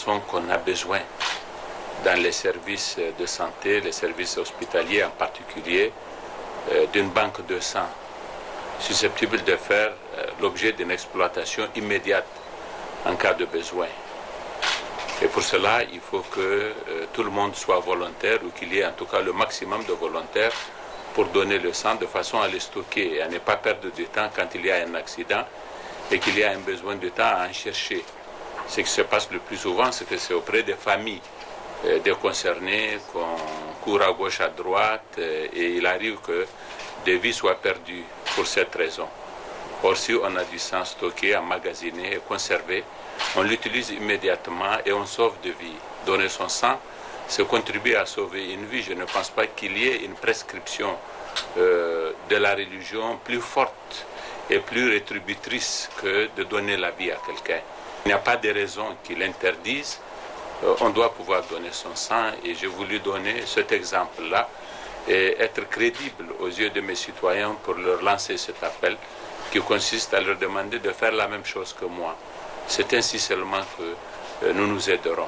pensons qu'on a besoin dans les services de santé, les services hospitaliers en particulier, d'une banque de sang susceptible de faire l'objet d'une exploitation immédiate en cas de besoin. Et pour cela, il faut que tout le monde soit volontaire ou qu'il y ait en tout cas le maximum de volontaires pour donner le sang de façon à le stocker et à ne pas perdre du temps quand il y a un accident et qu'il y a un besoin de temps à en chercher. Ce qui se passe le plus souvent, c'est que c'est auprès des familles des concernés qu'on court à gauche, à droite et il arrive que des vies soient perdues pour cette raison. Or, si on a du sang stocké, emmagasiné et conservé, on l'utilise immédiatement et on sauve des vies. Donner son sang, c'est contribuer à sauver une vie. Je ne pense pas qu'il y ait une prescription de la religion plus forte et plus rétributrice que de donner la vie à quelqu'un. Il n'y a pas de raison qui l'interdise. On doit pouvoir donner son sang et j'ai voulu donner cet exemple-là et être crédible aux yeux de mes citoyens pour leur lancer cet appel qui consiste à leur demander de faire la même chose que moi. C'est ainsi seulement que nous nous aiderons.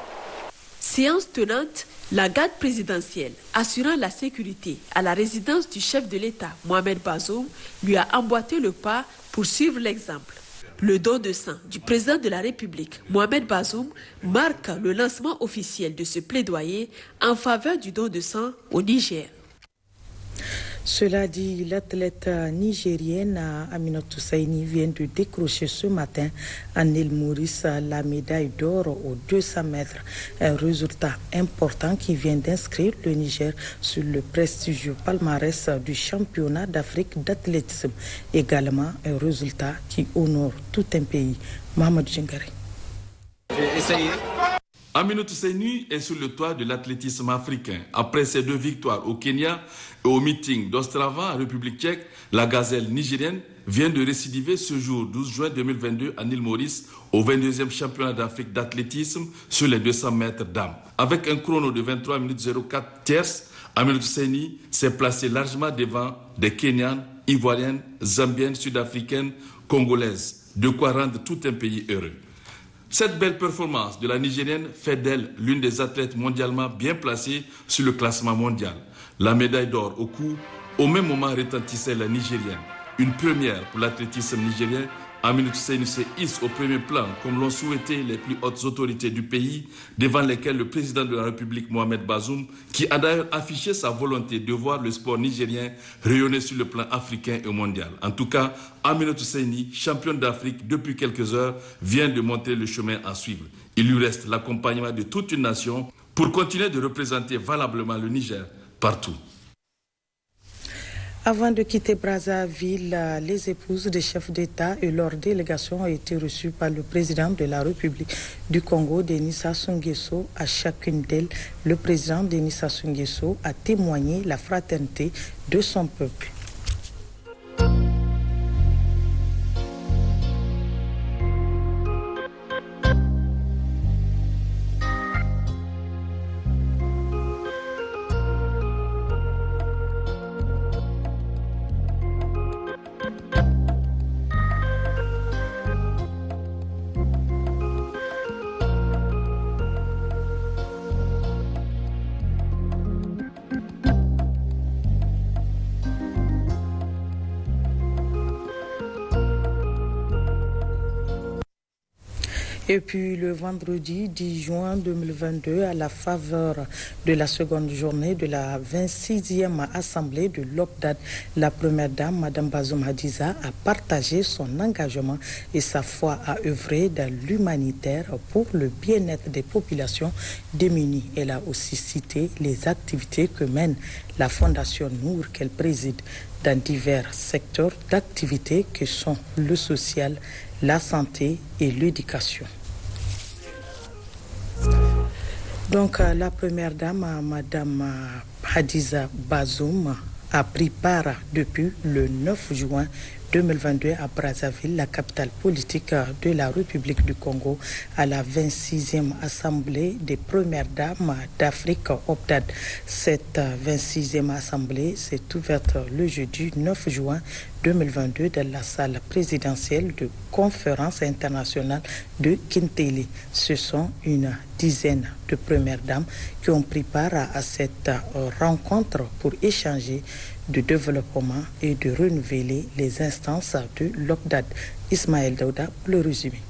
Séance tenante, la garde présidentielle assurant la sécurité à la résidence du chef de l'État, Mohamed Bazoum, lui a emboîté le pas pour suivre l'exemple. Le don de sang du président de la République, Mohamed Bazoum, marque le lancement officiel de ce plaidoyer en faveur du don de sang au Niger. Cela dit, l'athlète nigérienne Aminatou Saini vient de décrocher ce matin à Île Maurice la médaille d'or aux 200 mètres. Un résultat important qui vient d'inscrire le Niger sur le prestigieux palmarès du championnat d'Afrique d'athlétisme. Également un résultat qui honore tout un pays. Mohamed Djingari. Aminatou Saini est sur le toit de l'athlétisme africain. Après ses 2 victoires au Kenya et au meeting d'Ostrava en République tchèque, la gazelle nigérienne vient de récidiver ce jour 12 juin 2022 à Île Maurice au 22e championnat d'Afrique d'athlétisme sur les 200 mètres dames. Avec un chrono de 23 minutes 04 tierces, Aminatou Saini s'est placé largement devant des Kenyanes, Ivoiriennes, Zambiennes, Sud-Africaines, Congolaises. De quoi rendre tout un pays heureux. Cette belle performance de la Nigérienne fait d'elle l'une des athlètes mondialement bien placées sur le classement mondial. La médaille d'or au cou, au même moment retentissait la Nigérienne. Une première pour l'athlétisme nigérien. Aminatou Saini se hisse au premier plan, comme l'ont souhaité les plus hautes autorités du pays, devant lesquelles le président de la République, Mohamed Bazoum, qui a d'ailleurs affiché sa volonté de voir le sport nigérien rayonner sur le plan africain et mondial. En tout cas, Aminatou Saini, championne d'Afrique depuis quelques heures, vient de montrer le chemin à suivre. Il lui reste l'accompagnement de toute une nation pour continuer de représenter valablement le Niger partout. Avant de quitter Brazzaville, les épouses des chefs d'État et leur délégation ont été reçues par le président de la République du Congo, Denis Sassou Nguesso. À chacune d'elles, le président Denis Sassou Nguesso a témoigné la fraternité de son peuple. Et puis le vendredi 10 juin 2022, à la faveur de la seconde journée de la 26e assemblée de l'OPDAD, la première dame, Mme Bazoum Hadiza, a partagé son engagement et sa foi à œuvrer dans l'humanitaire pour le bien-être des populations démunies. Elle a aussi cité les activités que mène la Fondation Nour qu'elle préside dans divers secteurs d'activité que sont le social, la santé et l'éducation. Donc la première dame, Madame Hadiza Bazoum, a pris part depuis le 9 juin 2022 à Brazzaville, la capitale politique de la République du Congo, à la 26e Assemblée des Premières Dames d'Afrique, OPDAD. Cette 26e Assemblée s'est ouverte le jeudi 9 juin 2022 dans la salle présidentielle de conférence internationale de Kintele. Ce sont une dizaine de premières dames qui ont pris part à cette rencontre pour échanger de développement et de renouveler les instances de l'OPDAD. Ismaël Daouda, le résumé.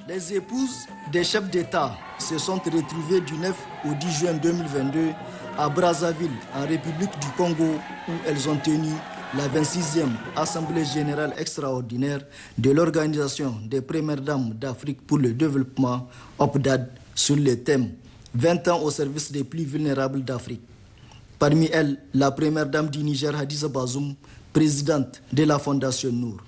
Les épouses des chefs d'État se sont retrouvées du 9 au 10 juin 2022 à Brazzaville, en République du Congo, où elles ont tenu la 26e Assemblée générale extraordinaire de l'Organisation des Premières Dames d'Afrique pour le développement, OPDAD, sur le thème 20 ans au service des plus vulnérables d'Afrique. Parmi elles, la première dame du Niger, Hadiza Bazoum, présidente de la Fondation Nour.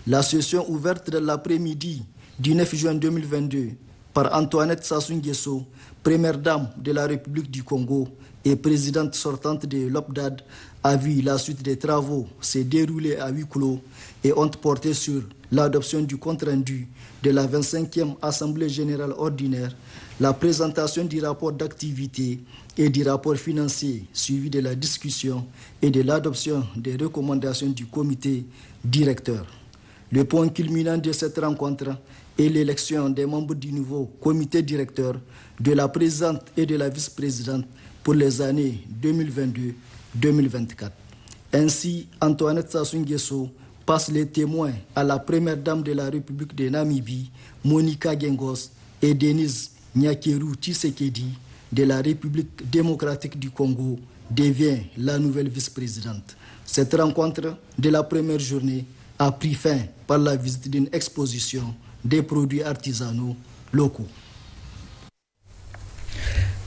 La session ouverte de l'après-midi du 9 juin 2022 par Antoinette Sassou Nguesso, première dame de la République du Congo et présidente sortante de l'OPDAD, a vu la suite des travaux se dérouler à huis clos et ont porté sur l'adoption du compte-rendu de la 25e Assemblée générale ordinaire, la présentation du rapport d'activité et du rapport financier suivi de la discussion et de l'adoption des recommandations du comité directeur. Le point culminant de cette rencontre est l'élection des membres du nouveau comité directeur, de la présidente et de la vice-présidente pour les années 2022-2024. Ainsi, Antoinette Sassou Nguesso passe les témoins à la première dame de la République de Namibie, Monica Gengos, et Denise Nyakeru Tshisekedi de la République démocratique du Congo devient la nouvelle vice-présidente. Cette rencontre de la première journée a pris fin par la visite d'une exposition des produits artisanaux locaux.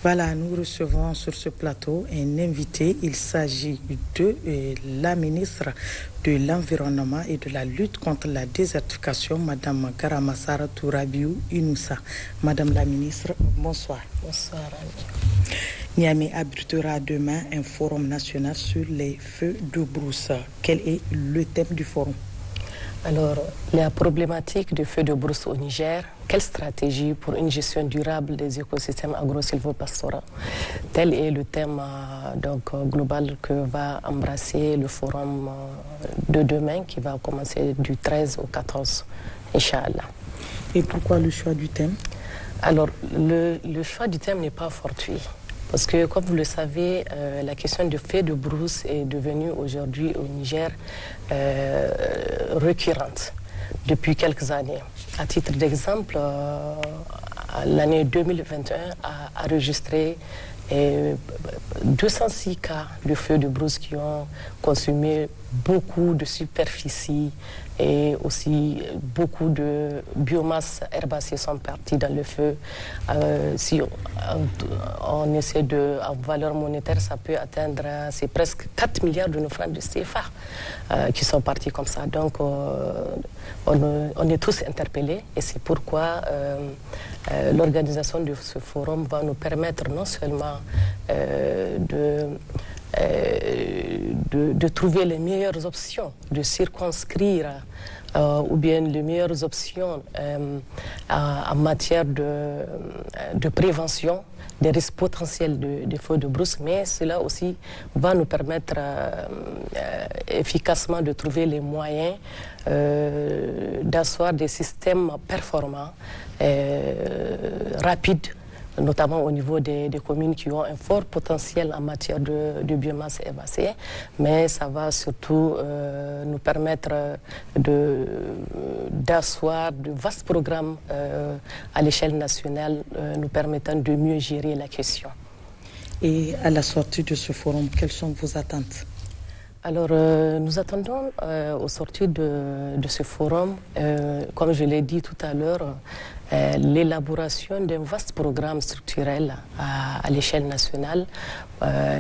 Voilà, nous recevons sur ce plateau un invité. Il s'agit de la ministre de l'Environnement et de la lutte contre la désertification, Madame Garamassara Tourabiou Inoussa. Madame la ministre, bonsoir. Bonsoir. Niamey abritera demain un forum national sur les feux de brousse. Quel est le thème du forum? Alors, la problématique du feu de brousse au Niger, quelle stratégie pour une gestion durable des écosystèmes agro-silvopastoraux? Tel est le thème global que va embrasser le forum de demain qui va commencer du 13 au 14, Inch'Allah. Et pourquoi le choix du thème? Alors, le choix du thème n'est pas fortuit. Parce que, comme vous le savez, la question du feu de brousse est devenue aujourd'hui au Niger récurrente depuis quelques années. À titre d'exemple, l'année 2021 a enregistré 206 cas de feux de brousse qui ont consumé beaucoup de superficie et aussi beaucoup de biomasse herbacée sont parties dans le feu. Si on essaie en valeur monétaire, ça peut atteindre, c'est presque 4 milliards de nos francs de CFA qui sont partis comme ça. Donc on est tous interpellés et c'est pourquoi l'organisation de ce forum va nous permettre non seulement de trouver les meilleures options, de circonscrire ou bien les meilleures options en matière de prévention des risques potentiels de feux de brousse, mais cela aussi va nous permettre efficacement de trouver les moyens d'asseoir des systèmes performants, rapides, notamment au niveau des communes qui ont un fort potentiel en matière de biomasse herbacée, mais ça va surtout nous permettre d'asseoir de vastes programmes à l'échelle nationale nous permettant de mieux gérer la question. Et à la sortie de ce forum, quelles sont vos attentes? Alors, nous attendons au sortir de ce forum, comme je l'ai dit tout à l'heure, l'élaboration d'un vaste programme structurel à l'échelle nationale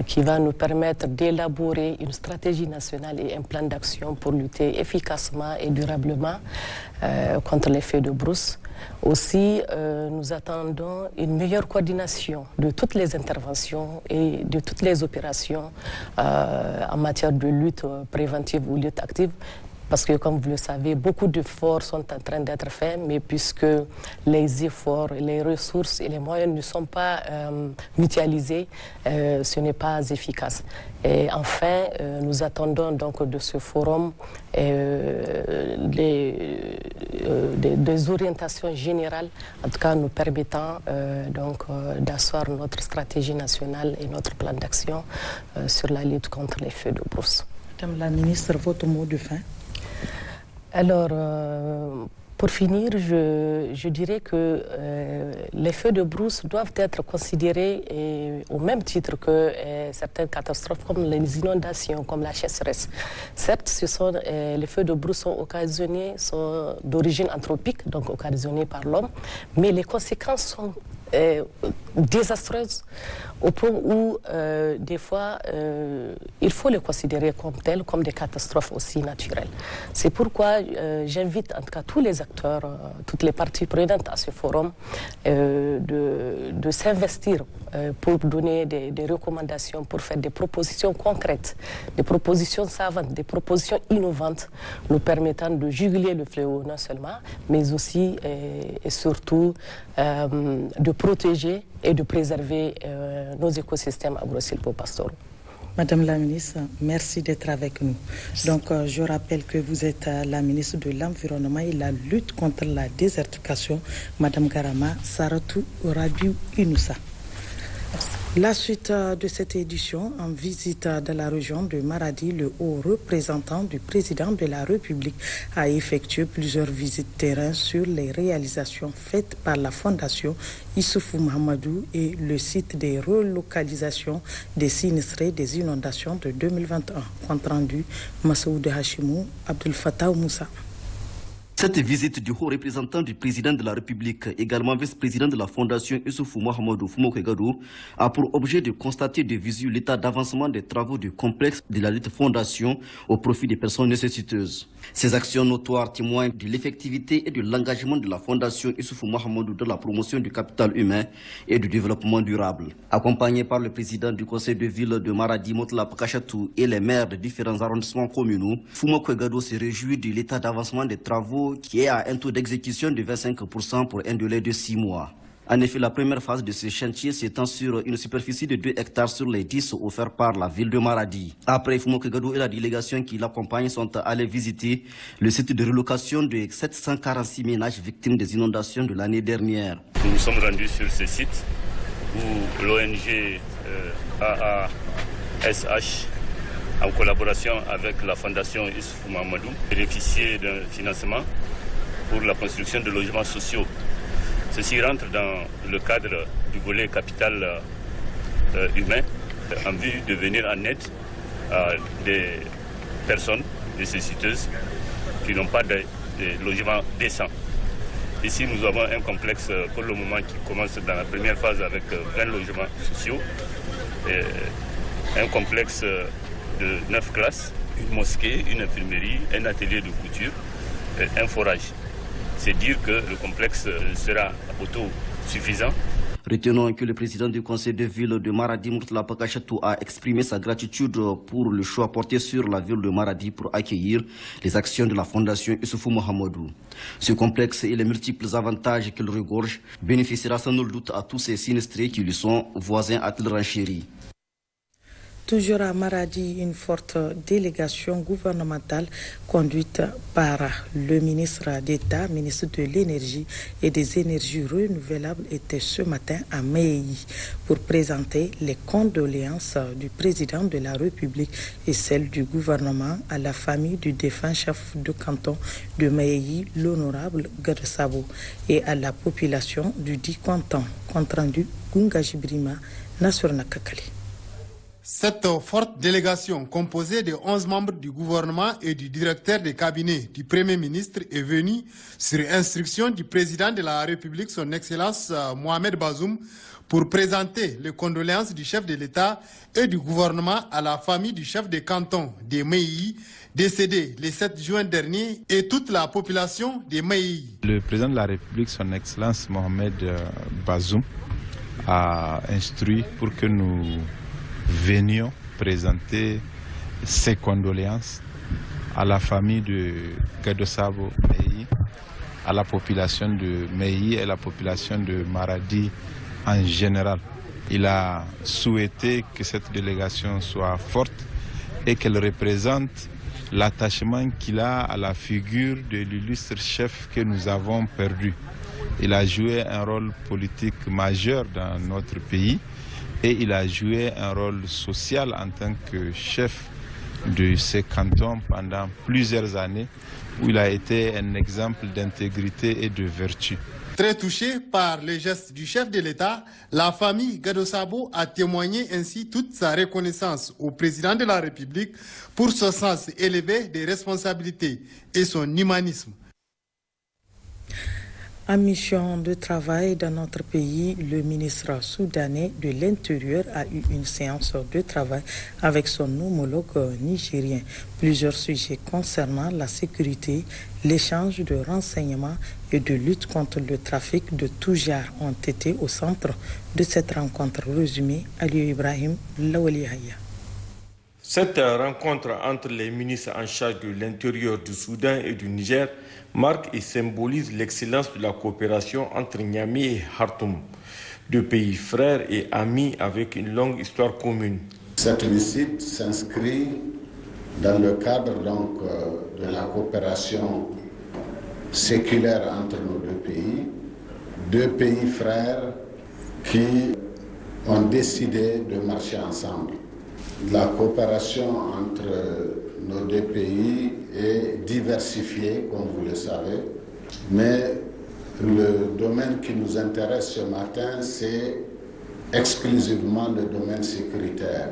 qui va nous permettre d'élaborer une stratégie nationale et un plan d'action pour lutter efficacement et durablement contre les feux de brousse. Aussi, nous attendons une meilleure coordination de toutes les interventions et de toutes les opérations en matière de lutte préventive ou lutte active. Parce que, comme vous le savez, beaucoup d'efforts sont en train d'être faits, mais puisque les efforts, les ressources et les moyens ne sont pas mutualisés, ce n'est pas efficace. Et enfin, nous attendons donc de ce forum des orientations générales, en tout cas nous permettant d'asseoir notre stratégie nationale et notre plan d'action sur la lutte contre les feux de brousse. Madame la ministre, votre mot de fin? Alors, pour finir, je dirais que les feux de brousse doivent être considérés au même titre que certaines catastrophes comme les inondations, comme la sécheresse. Certes, les feux de brousse sont d'origine anthropique, donc occasionnés par l'homme, mais les conséquences sont désastreuses au point où des fois il faut les considérer comme telles, comme des catastrophes aussi naturelles. C'est pourquoi j'invite en tout cas tous les acteurs, toutes les parties prenantes à ce forum de s'investir pour donner des recommandations, pour faire des propositions concrètes, des propositions savantes, des propositions innovantes nous permettant de juguler le fléau non seulement, mais aussi et surtout de protéger et de préserver nos écosystèmes agro-sylvo-pastoraux. Madame la ministre, merci d'être avec nous. Donc, je rappelle que vous êtes la ministre de l'Environnement et la lutte contre la désertification, Madame Garama Saratou Rabiou Inoussa. La suite de cette édition, en visite dans la région de Maradi, le haut représentant du président de la République a effectué plusieurs visites terrain sur les réalisations faites par la Fondation Issoufou Mahamadou et le site des relocalisations des sinistrés des inondations de 2021. Compte rendu, Massoud Hashimou, Abdel Fattah Moussa. Cette visite du haut représentant du président de la République, également vice-président de la Fondation Issoufou Mahamadou Fumokegadou, a pour objet de constater de visu l'état d'avancement des travaux du complexe de la dite Fondation au profit des personnes nécessiteuses. Ces actions notoires témoignent de l'effectivité et de l'engagement de la Fondation Issoufou Mahamadou dans la promotion du capital humain et du développement durable. Accompagné par le président du conseil de ville de Maradi, Motla Pakachatou, et les maires de différents arrondissements communaux, Fumokegadou se réjouit de l'état d'avancement des travaux qui est à un taux d'exécution de 25% pour un délai de 6 mois. En effet, la première phase de ce chantier s'étend sur une superficie de 2 hectares sur les 10 offerts par la ville de Maradi. Après, Fumokegadou et la délégation qui l'accompagne sont allés visiter le site de relocation de 746 ménages victimes des inondations de l'année dernière. Nous sommes rendus sur ce site où l'ONG AASH, en collaboration avec la Fondation Issoufou Mahamadou, bénéficier d'un financement pour la construction de logements sociaux. Ceci rentre dans le cadre du volet capital humain en vue de venir en aide à des personnes nécessiteuses qui n'ont pas de logement décent. Ici, nous avons un complexe pour le moment qui commence dans la première phase avec 20 logements sociaux, et un complexe de 9 classes, une mosquée, une infirmerie, un atelier de couture, un forage. C'est dire que le complexe sera autosuffisant. Retenons que le président du conseil de ville de Maradi, Murtala Pakachatou, a exprimé sa gratitude pour le choix porté sur la ville de Maradi pour accueillir les actions de la Fondation Issoufou Mahamadou. Ce complexe et les multiples avantages qu'il regorge bénéficiera sans nul doute à tous ces sinistrés qui lui sont voisins, a-t-il renchéri. Toujours à Maradi, une forte délégation gouvernementale conduite par le ministre d'État, ministre de l'Énergie et des Énergies renouvelables était ce matin à Meilly pour présenter les condoléances du président de la République et celles du gouvernement à la famille du défunt chef de canton de Meilly, l'honorable Garsabo, et à la population du dit canton. Compte rendu Gunga Jibrima, Nassour Nakakali. Cette forte délégation, composée de 11 membres du gouvernement et du directeur de cabinet du Premier ministre, est venue sur instruction du président de la République, son Excellence Mohamed Bazoum, pour présenter les condoléances du chef de l'État et du gouvernement à la famille du chef de canton des Maï, décédé le 7 juin dernier, et toute la population des Maï. Le président de la République, son Excellence Mohamed Bazoum, a instruit pour que nous venions présenter ses condoléances à la famille de Gado Sabo Meï, à la population de Meï et à la population de Maradi en général. Il a souhaité que cette délégation soit forte et qu'elle représente l'attachement qu'il a à la figure de l'illustre chef que nous avons perdu. Il a joué un rôle politique majeur dans notre pays et il a joué un rôle social en tant que chef de ce canton pendant plusieurs années où il a été un exemple d'intégrité et de vertu. Très touchée par les gestes du chef de l'État, la famille Gado Sabo a témoigné ainsi toute sa reconnaissance au président de la République pour son sens élevé des responsabilités et son humanisme. En mission de travail dans notre pays, le ministre soudanais de l'Intérieur a eu une séance de travail avec son homologue nigérien. Plusieurs sujets concernant la sécurité, l'échange de renseignements et de lutte contre le trafic de tout genre ont été au centre de cette rencontre. Résumé, Ali Ibrahim Lawalihaya. Cette rencontre entre les ministres en charge de l'intérieur du Soudan et du Niger marque et symbolise l'excellence de la coopération entre Niamey et Khartoum, deux pays frères et amis avec une longue histoire commune. Cette visite s'inscrit dans le cadre de la coopération séculaire entre nos deux pays frères qui ont décidé de marcher ensemble. La coopération entre nos deux pays est diversifiée, comme vous le savez, mais le domaine qui nous intéresse ce matin, c'est exclusivement le domaine sécuritaire.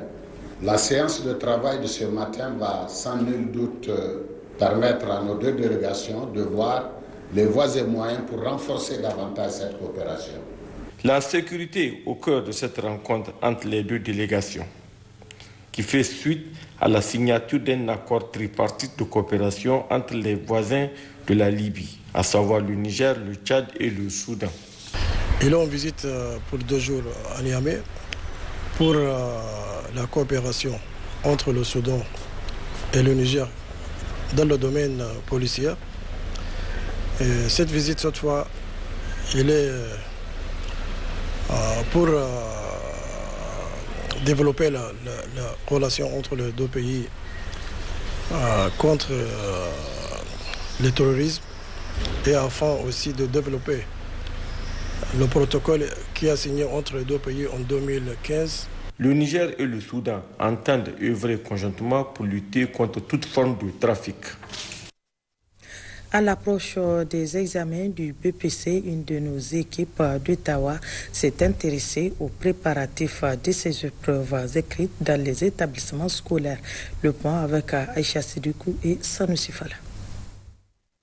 La séance de travail de ce matin va sans nul doute permettre à nos deux délégations de voir les voies et moyens pour renforcer davantage cette coopération. La sécurité au cœur de cette rencontre entre les deux délégations, qui fait suite à la signature d'un accord tripartite de coopération entre les voisins de la Libye, à savoir le Niger, le Tchad et le Soudan. Et là, on visite pour 2 jours à Niamey pour la coopération entre le Soudan et le Niger dans le domaine policier. Et cette visite, cette fois, elle est pour développer la relation entre les deux pays contre le terrorisme et afin aussi de développer le protocole qui a signé entre les deux pays en 2015. Le Niger et le Soudan entendent œuvrer conjointement pour lutter contre toute forme de trafic. À l'approche des examens du BPC, une de nos équipes d'Ottawa s'est intéressée aux préparatifs de ces épreuves écrites dans les établissements scolaires. Le point avec Aïcha Sidoukou et Sanoussi Fala.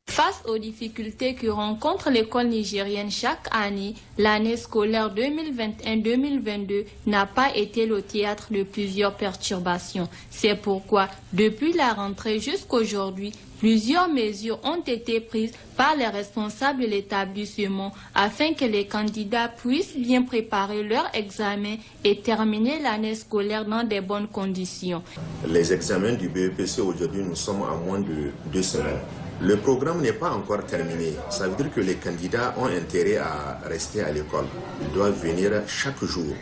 Face aux difficultés que rencontre l'école nigérienne chaque année, l'année scolaire 2021-2022 n'a pas été le théâtre de plusieurs perturbations. C'est pourquoi, depuis la rentrée jusqu'aujourd'hui, plusieurs mesures ont été prises par les responsables de l'établissement afin que les candidats puissent bien préparer leur examen et terminer l'année scolaire dans de bonnes conditions. Les examens du BEPC aujourd'hui, nous sommes à moins de 2 semaines. Le programme n'est pas encore terminé. Ça veut dire que les candidats ont intérêt à rester à l'école. Ils doivent venir chaque jour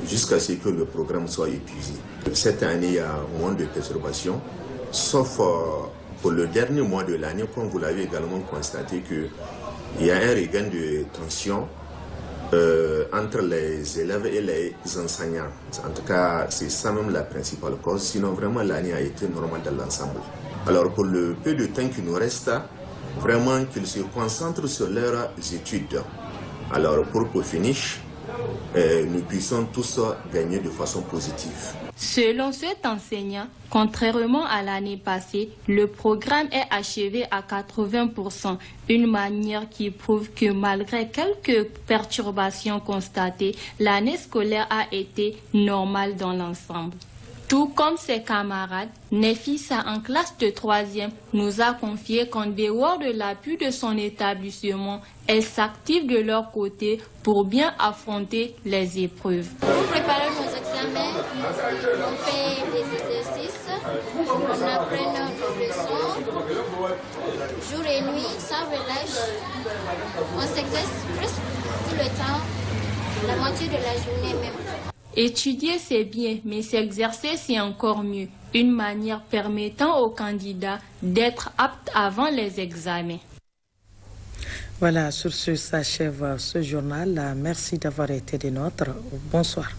jusqu'à ce que le programme soit épuisé. Cette année, il y a moins de perturbations, sauf pour le dernier mois de l'année, comme vous l'avez également constaté, qu'il y a un regain de tension entre les élèves et les enseignants. En tout cas, c'est ça même la principale cause. Sinon, vraiment, l'année a été normale dans l'ensemble. Alors, pour le peu de temps qui nous reste, vraiment qu'ils se concentrent sur leurs études. Alors, pour finish, nous puissions tous gagner de façon positive. Selon cet enseignant, contrairement à l'année passée, le programme est achevé à 80%, une manière qui prouve que malgré quelques perturbations constatées, l'année scolaire a été normale dans l'ensemble. Tout comme ses camarades, Nefissa, en classe de 3e, nous a confié qu'en dehors de l'appui de son établissement, elles s'activent de leur côté pour bien affronter les épreuves. Pour préparer nos examens, on fait des exercices, on apprend nos leçons, jour et nuit, sans relâche. On s'exerce presque tout le temps, la moitié de la journée même. Étudier, c'est bien, mais s'exercer, c'est encore mieux. Une manière permettant aux candidats d'être aptes avant les examens. Voilà, sur ce s'achève ce journal. Merci d'avoir été des nôtres. Bonsoir.